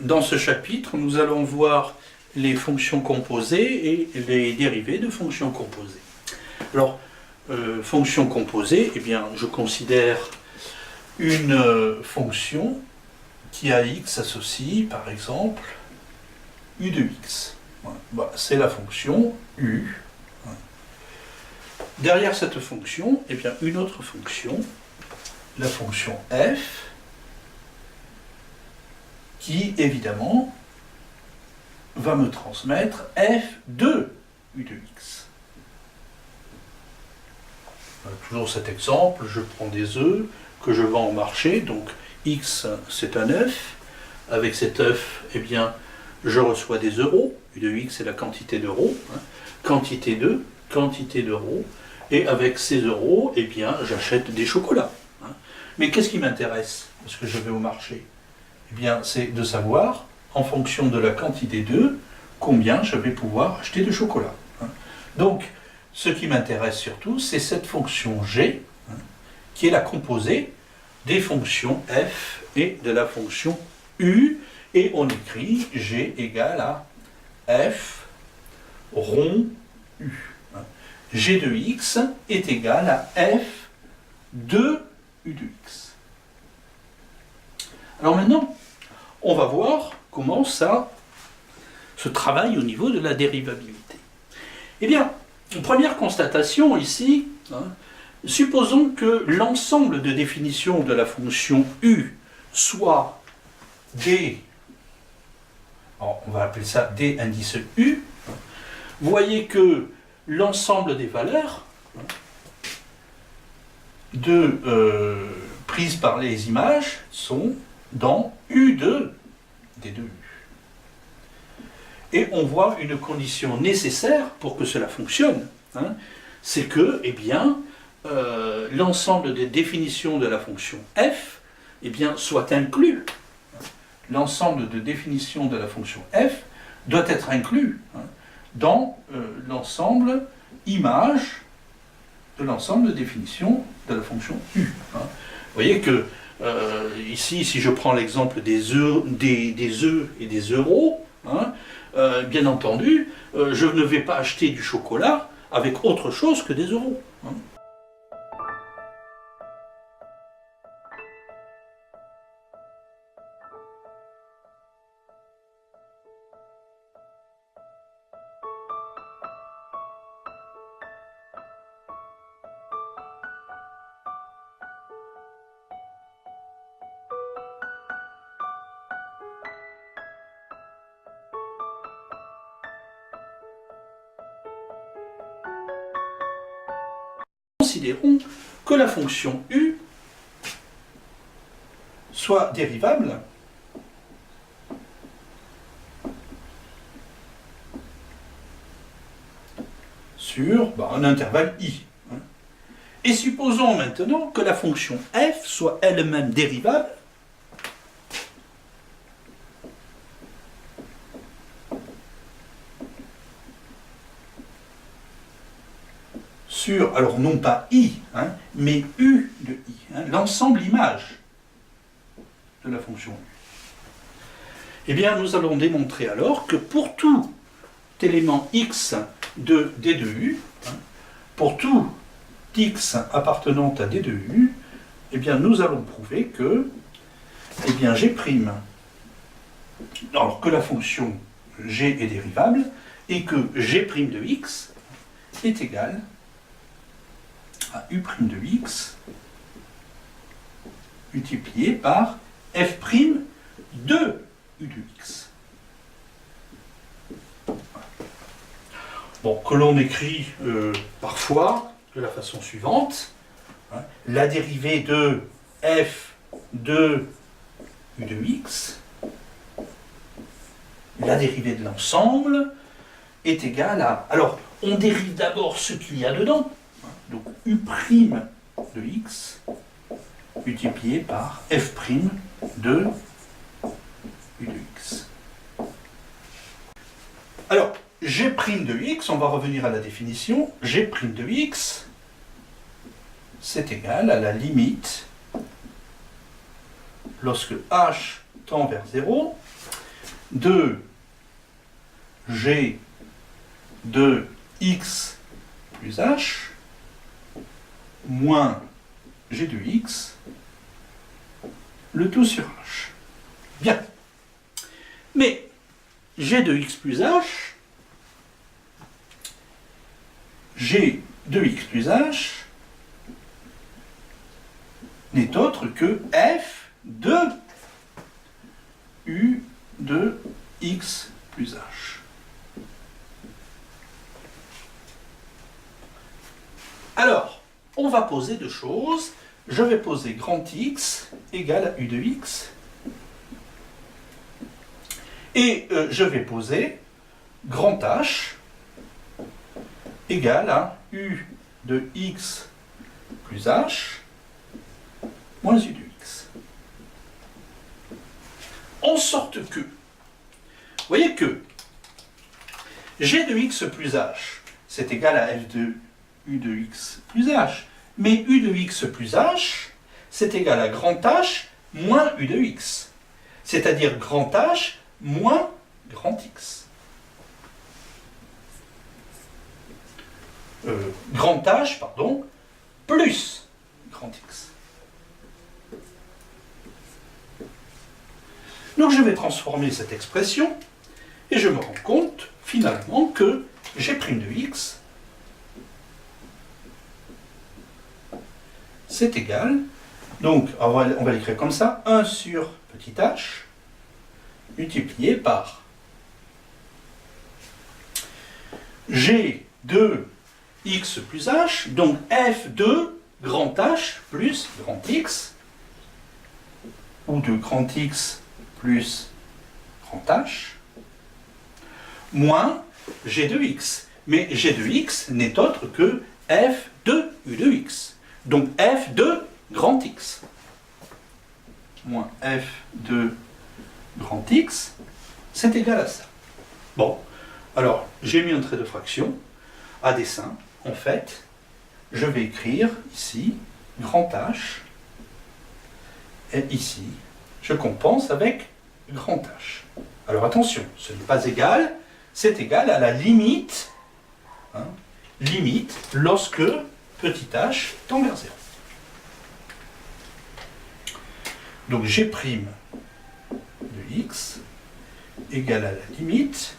dans ce chapitre, nous allons voir les fonctions composées et les dérivés de fonctions composées. Alors, fonction composée, eh bien, je considère une fonction qui à x associe, par exemple, u de x. Voilà. Bah, c'est la fonction u. Derrière cette fonction, eh bien, une autre fonction, la fonction f, qui, évidemment, va me transmettre f de u de x. Toujours cet exemple, je prends des œufs que je vends au marché, donc x c'est un œuf, avec cet œuf, eh bien, je reçois des euros, u de x c'est la quantité d'euros, quantité d'euros, et avec ces euros, eh bien, j'achète des chocolats. Mais qu'est-ce qui m'intéresse, parce que je vais au marché? Eh bien, c'est de savoir, en fonction de la quantité d'œufs, combien je vais pouvoir acheter de chocolat. Donc, ce qui m'intéresse surtout, c'est cette fonction g, qui est la composée des fonctions f et de la fonction u, et on écrit g égale à f rond u. G de x est égal à f de u de x. Alors maintenant, on va voir comment ça se travaille au niveau de la dérivabilité. Eh bien, première constatation ici, supposons que l'ensemble de définitions de la fonction u soit d, alors on va appeler ça d indice u. Vous voyez que l'ensemble des valeurs prises par les images sont dans u de d de u. Et on voit une condition nécessaire pour que cela fonctionne, c'est que, eh bien, l'ensemble des définitions de la fonction f, eh bien, soit inclus. L'ensemble de définitions de la fonction f doit être inclus dans l'ensemble image de l'ensemble de définitions de la fonction u. Vous voyez que ici, si je prends l'exemple des œufs et des euros, bien entendu, je ne vais pas acheter du chocolat avec autre chose que des euros. Considérons que la fonction u soit dérivable sur un intervalle i. Et supposons maintenant que la fonction f soit elle-même dérivable sur, alors non pas i, mais u de i, l'ensemble image de la fonction u. Eh bien, nous allons démontrer alors que pour tout élément x de d de u, pour tout x appartenant à d de u, eh bien, nous allons prouver que g', alors que la fonction g est dérivable, et que g' de x est égal à u' de x multiplié par f' de u de x. Bon, que l'on écrit parfois de la façon suivante, la dérivée de f de u de x, la dérivée de l'ensemble est égale à... Alors, on dérive d'abord ce qu'il y a dedans, donc u' de x multiplié par f' de u de x. Alors, g' de x, on va revenir à la définition, g' de x, c'est égal à la limite, lorsque h tend vers 0, de G de X plus H moins G de X, le tout sur H. Bien. Mais G de X plus H, G de X plus H n'est autre que F de U de X plus H. Alors, on va poser deux choses. Je vais poser grand X égale à U de X. Et je vais poser grand H égale à U de X plus H moins U de X. En sorte que, vous voyez que G de X plus H, c'est égal à F de U de X plus H. Mais U de X plus H, c'est égal à grand H moins U de X. C'est-à-dire grand H moins grand X. Grand H, pardon, plus grand X. Donc je vais transformer cette expression et je me rends compte finalement que G' de X c'est égal, donc on va l'écrire comme ça, 1 sur petit h multiplié par G de X plus H, donc F de grand H plus grand X, ou de grand X plus grand H, moins G de X. Mais G de X n'est autre que F de U de X. Donc F de grand X. Moins F de grand X, c'est égal à ça. Bon, alors j'ai mis un trait de fraction à dessein. En fait, je vais écrire ici grand H, et ici, je compense avec grand H. Alors attention, ce n'est pas égal, c'est égal à la limite, limite lorsque petit h tend vers 0. Donc G' de x égale à la limite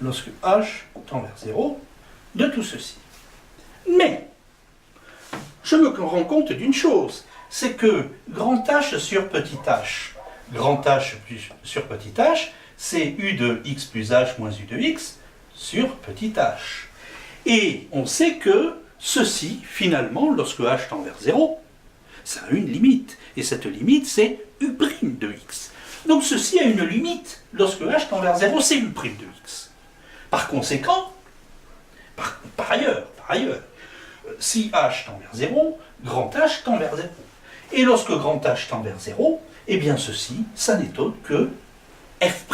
lorsque h tend vers 0 de tout ceci. Mais je me rends compte d'une chose, c'est que grand H sur petit h, grand H sur petit h, c'est U de x plus h moins U de x sur petit h. Et on sait que ceci, finalement, lorsque h tend vers 0, ça a une limite. Et cette limite, c'est U' de x. Donc ceci a une limite. Lorsque h tend vers 0, c'est U' de x. Par conséquent, par ailleurs, si h tend vers 0, grand H tend vers 0. Et lorsque grand H tend vers 0, eh bien ceci, ça n'est autre que F'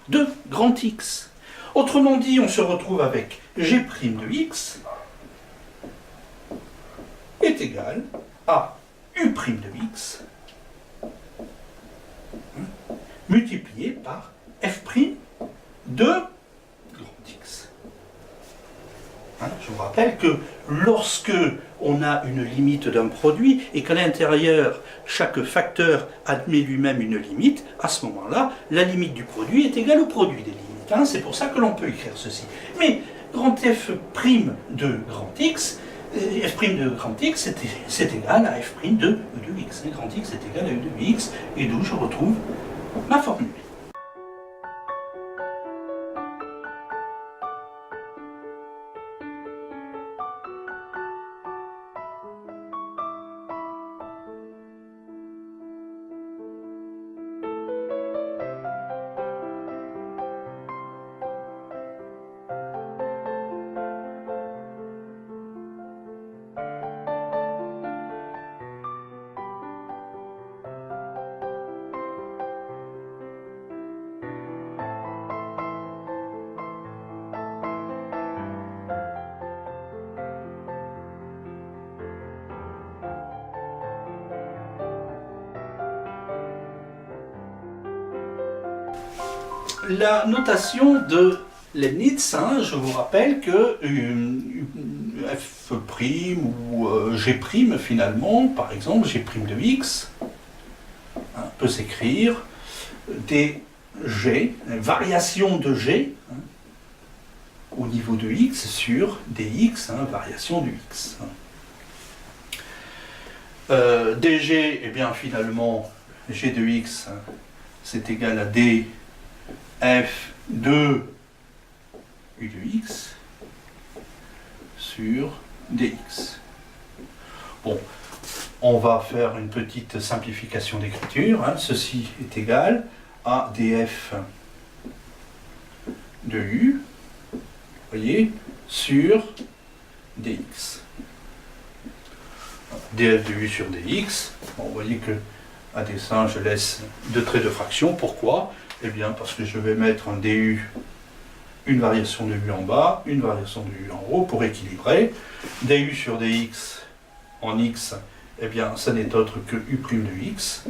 de grand X. Autrement dit, on se retrouve avec G' de X est égal à U' de X multiplié par F' de grand X. Je vous rappelle que lorsque on a une limite d'un produit et qu'à l'intérieur, chaque facteur admet lui-même une limite, à ce moment-là, la limite du produit est égale au produit des limites. C'est pour ça que l'on peut écrire ceci. Mais grand F' de grand X, F' de grand X, c'est égal à F' de U de X. Grand X est égal à U de X, et d'où je retrouve ma formule. la notation de Leibniz, hein, je vous rappelle que f' ou g' finalement, par exemple, g' de x, hein, peut s'écrire des g, une variation de g, hein, au niveau de x sur dx, hein, variation du x. dg, eh bien finalement, g de x, hein, c'est égal à d f de u de x sur dx. Bon, on va faire une petite simplification d'écriture. Hein. Ceci est égal à df de u, voyez, sur dx. df de u sur dx, bon, vous voyez que à dessein je laisse deux traits de fraction. Pourquoi? Eh bien parce que je vais mettre un du, une variation de u en bas, une variation de u en haut pour équilibrer. du sur dx en x, eh bien ça n'est autre que u' de x.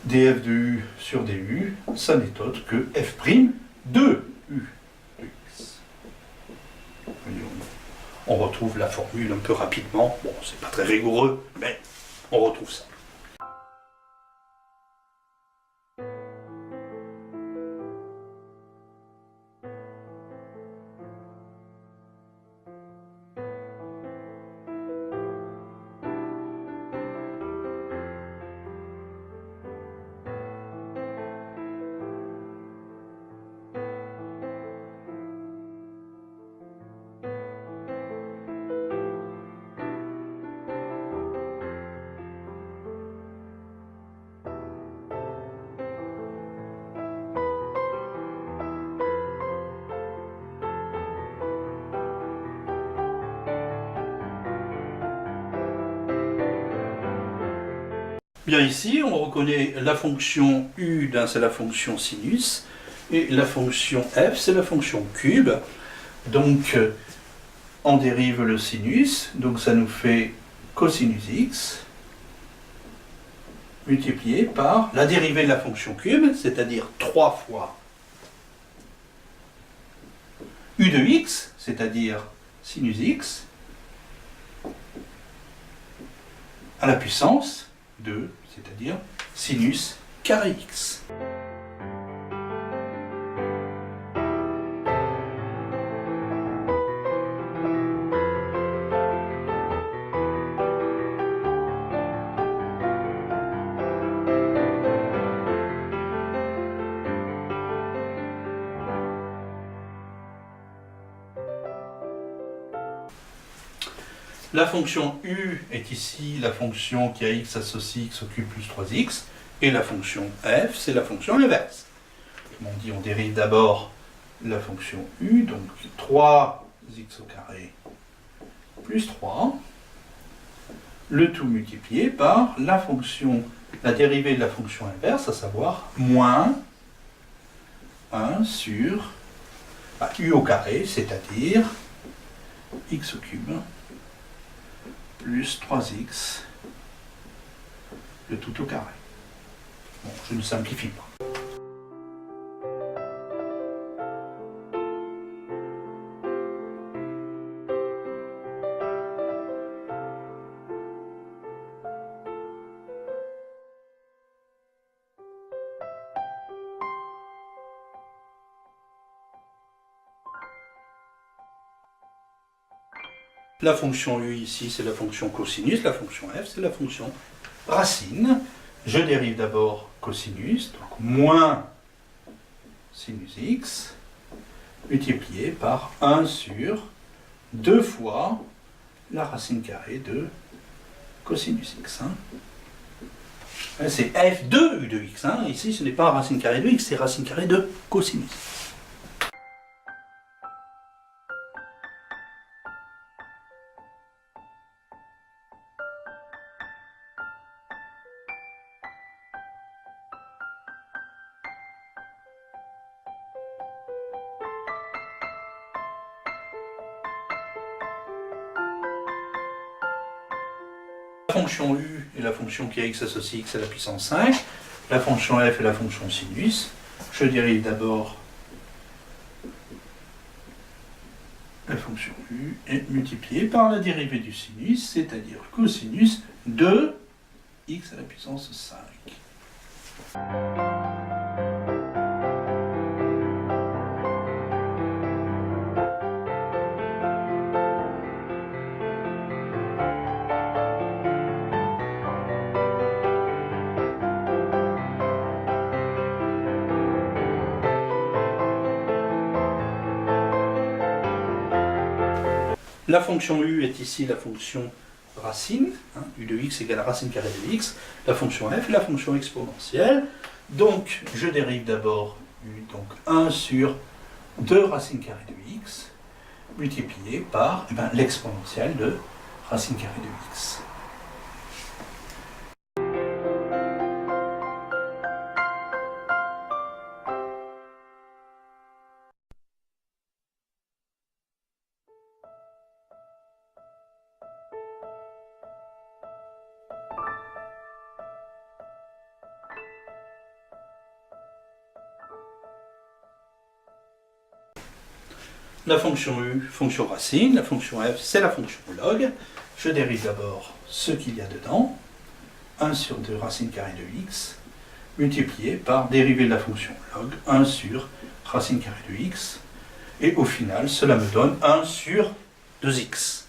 df de u sur du, ça n'est autre que f' de u de x. On retrouve la formule un peu rapidement. Bon, c'est pas très rigoureux, mais on retrouve ça. Bien ici, on reconnaît la fonction u, c'est la fonction sinus, et la fonction f, c'est la fonction cube. Donc, on dérive le sinus, donc ça nous fait cosinus x, multiplié par la dérivée de la fonction cube, c'est-à-dire 3 fois u de x, c'est-à-dire sinus x, à la puissance 2, c'est-à-dire sinus carré x. La fonction u est ici la fonction qui a x associe x au cube plus 3x, et la fonction f, c'est la fonction inverse. On dérive d'abord la fonction u, donc 3x au carré plus 3, le tout multiplié par la fonction, la dérivée de la fonction inverse, à savoir moins 1 sur u au carré, c'est-à-dire x au cube plus 3x, le tout au carré. Bon, je ne simplifie pas. La fonction u ici, c'est la fonction cosinus, la fonction f, c'est la fonction racine. Je dérive d'abord cosinus, donc moins sinus x, multiplié par 1 sur 2 fois la racine carrée de cosinus x. C'est f de u de x. Ici, ce n'est pas racine carrée de x, c'est racine carrée de cosinus. La fonction u est la fonction qui a x associe x à la puissance 5, la fonction f est la fonction sinus. Je dérive d'abord u est multiplié par la dérivée du sinus, c'est-à-dire cosinus de x à la puissance 5. La fonction u est ici la fonction racine, u de x égale racine carrée de x, la fonction f est la fonction exponentielle. Donc je dérive d'abord u, donc 1 sur 2 racine carrée de x, multiplié par l'exponentielle de racine carrée de x. La fonction u, fonction racine, la fonction f, c'est la fonction log. Je dérive d'abord ce qu'il y a dedans, 1 sur 2 racine carrée de x, multiplié par dérivée de la fonction log, 1 sur racine carrée de x, et au final, cela me donne 1 sur 2x.